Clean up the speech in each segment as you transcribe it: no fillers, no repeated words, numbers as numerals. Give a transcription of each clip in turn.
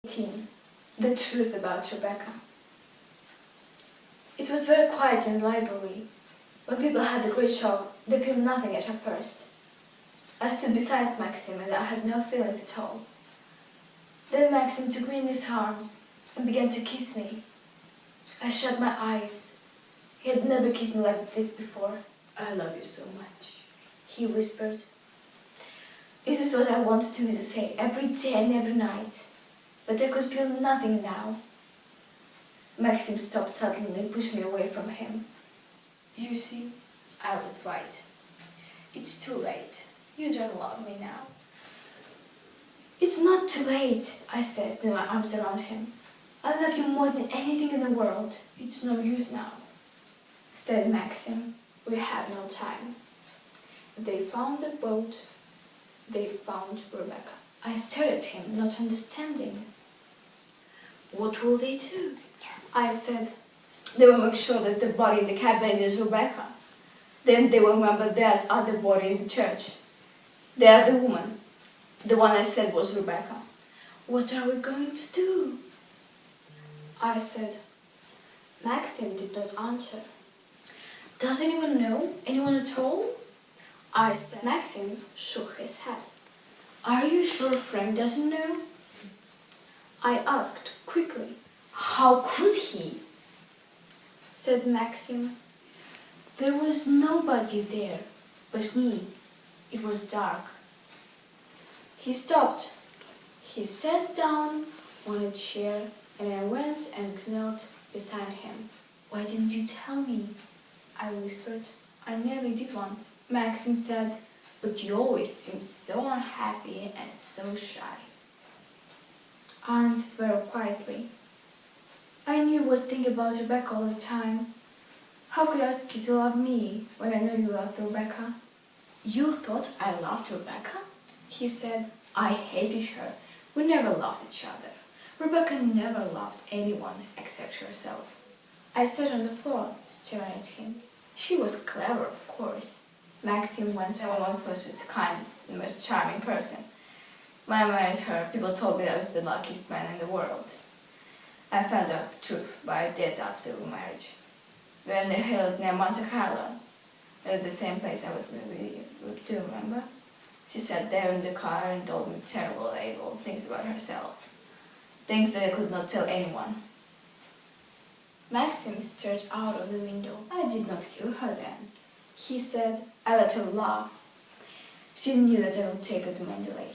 18. The truth about Rebecca. It was very quiet in the library. When people had the great shock, they feel nothing at first. I stood beside Maxim and I had no feelings at all. Then Maxim took me in his arms and began to kiss me. I shut my eyes. He had never kissed me like this before. I love you so much, he whispered. It was what I wanted me to say every day and every night, but I could feel nothing now. Maxim stopped suddenly and pushed me away from him. You see, I was right. It's too late. You don't love me now. It's not too late, I said with my arms around him. I love you more than anything in the world. It's no use now, said Maxim. We have no time. They found the boat. They found Rebecca. I stared at him, not understanding. What will they do? I said. They will make sure that the body in the cabin is Rebecca. Then they will remember that other body in the church. The other woman. The one I said was Rebecca. What are we going to do? I said. Maxim did not answer. Does anyone know? Anyone at all? I said. Maxim shook his head. Are you sure Frank doesn't know? I asked quickly. How could he? Said Maxim. There was nobody there but me. It was dark. He stopped. He sat down on a chair and I went and knelt beside him. Why didn't you tell me? I whispered. I nearly did once. Maxim said, but you always seem so unhappy and so shy. I answered very quietly. I knew you was thinking about Rebecca all the time. How could I ask you to love me when I know you loved Rebecca? You thought I loved Rebecca? He said. I hated her. We never loved each other. Rebecca never loved anyone except herself. I sat on the floor, staring at him. She was clever, of course. Maxim went on. Everyone thought she was the kindest and most charming person. When I married her, people told me that I was the luckiest man in the world. I found out the truth by days after the marriage. We were in the hills near Monte Carlo. It was the same place I would live with you. Do you remember? She sat there in the car and told me terrible, evil things about herself. Things that I could not tell anyone. Maxim stared out of the window. I did not kill her then. He said. I let her laugh. She knew that I would take her to Mandalay.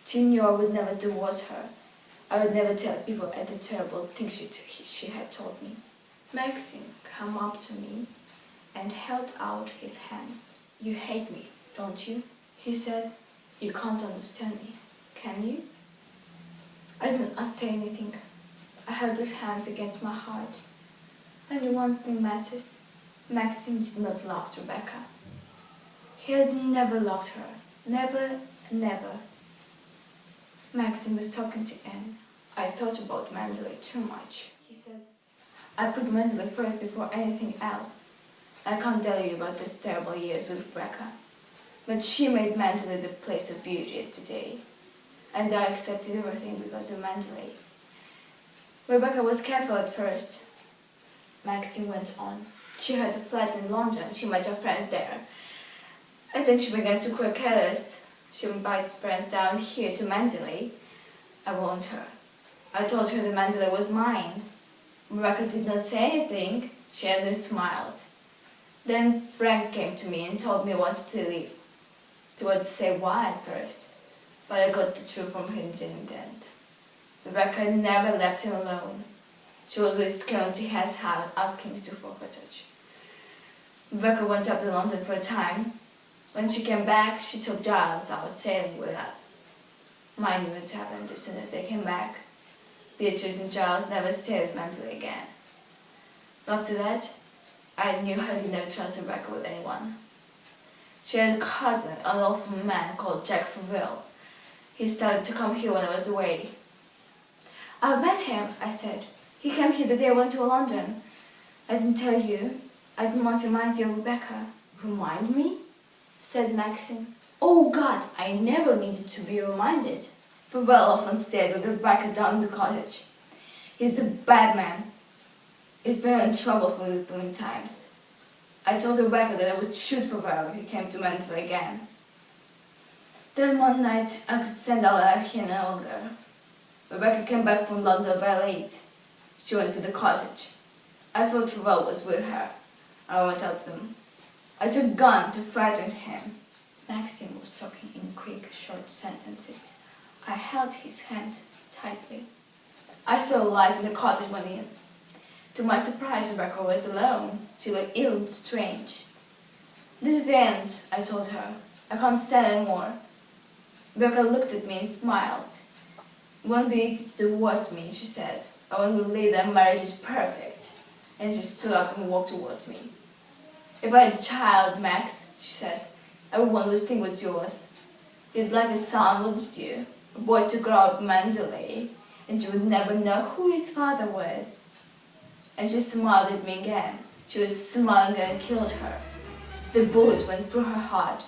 She knew I would never divorce her. I would never tell people at the terrible things she had told me. Maxim came up to me and held out his hands. You hate me, don't you? He said. You can't understand me, can you? I did not say anything. I held his hands against my heart. Only one thing matters. Maxim did not love Rebecca. He had never loved her. Never, never. Maxim was talking to Anne. I thought about Mandalay too much. He said, I put Mandalay first before anything else. I can't tell you about those terrible years with Rebecca. But she made Mandalay the place of beauty today. And I accepted everything because of Mandalay. Rebecca was careful at first. Maxim went on. She had a flat in London. She met her friends there. And then she began to grow careless. She invited friends down here to Mandalay. I warned her. I told her that Mandalay was mine. Rebecca did not say anything. She only smiled. Then Frank came to me and told me he wanted to leave. He wanted to say why at first, but I got the truth from him in the end. Rebecca never left him alone. She always came to his house asking me to for her touch. Rebecca went up to London for a time. When she came back, she took Giles out sailing with her. Mine knew what happened as soon as they came back. Beatrice and Giles never stayed at Mandalay again. After that, I knew I could never trust Rebecca with anyone. She had a cousin, an awful man called Jack Faville. He started to come here when I was away. I met him, I said. He came here the day I went to London. I didn't tell you. I didn't want to remind you of Rebecca. Remind me? Said Maxim. Oh God, I never needed to be reminded. Farewell often stayed with Rebecca down in the cottage. He's a bad man. He's been in trouble for the bullying times. I told Rebecca that I would shoot Farewell if he came to Mental again. Then one night I could stand out like here no longer. Rebecca came back from London very late. She went to the cottage. I thought Farewell was with her. I went out to them. I took a gun to frighten him. Maxim was talking in quick, short sentences. I held his hand tightly. I saw Liza in the cottage went in. To my surprise, Rebecca was alone. She looked ill and strange. This is the end, I told her. I can't stand anymore. Rebecca looked at me and smiled. It won't be easy to divorce me, she said. I won't believe that marriage is perfect. And she stood up and walked towards me. If I had a child, Max, she said, everyone would think it was yours. You'd like a son, wouldn't you? A boy to grow up mentally, and you would never know who his father was. And she smiled at me again. She was smiling and killed her. The bullet went through her heart.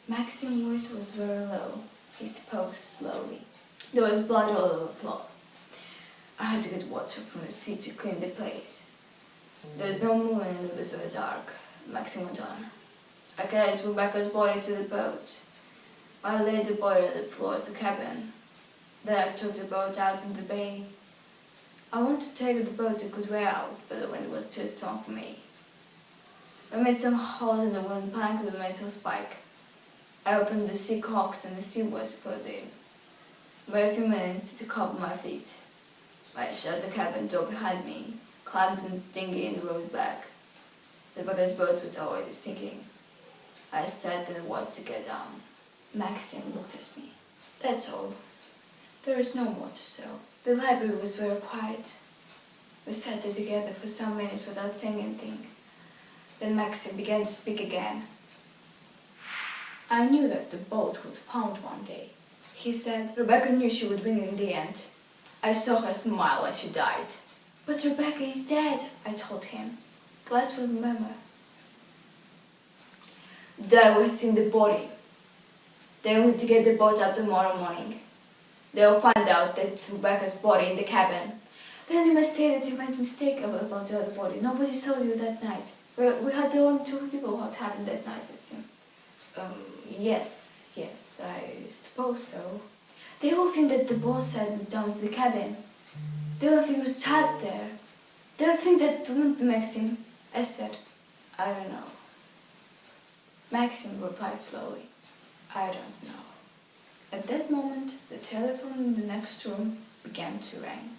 Maxim's voice was very low. He spoke slowly. There was blood all over the floor. I had to get water from the sea to clean the place. There was no moon and it was very dark. Maxim went on. I carried Rebecca's body to the boat. I laid the body on the floor of the cabin. Then I took the boat out in the bay. I wanted to take the boat a good way out, but the wind was too strong for me. I made some holes in the wooden plank with a metal spike. I opened the sea cocks and the seawater flowed in. Wait a few minutes to cover my feet. I shut the cabin door behind me, climbed in the dinghy and rowed back. The Rebecca's boat was already sinking. I sat in the water to get down. Maxim looked at me. That's all. There is no more to say. The library was very quiet. We sat there together for some minutes without saying anything. Then Maxim began to speak again. I knew that the boat would found one day. He said Rebecca knew she would win in the end. I saw her smile when she died. But Rebecca is dead, I told him. Let's remember. There was seen the body. They need to get the boat up tomorrow morning. They will find out that it's Rebecca's body in the cabin. Then you must say that you made a mistake about the other body. Nobody saw you that night. We had the only two people what happened that night, it seemed. Yes, I suppose so. They will think that the boss had moved down to the cabin. They will think he was trapped there. They will think that wouldn't be Maxim. I said, I don't know. Maxim replied slowly, I don't know. At that moment, the telephone in the next room began to ring.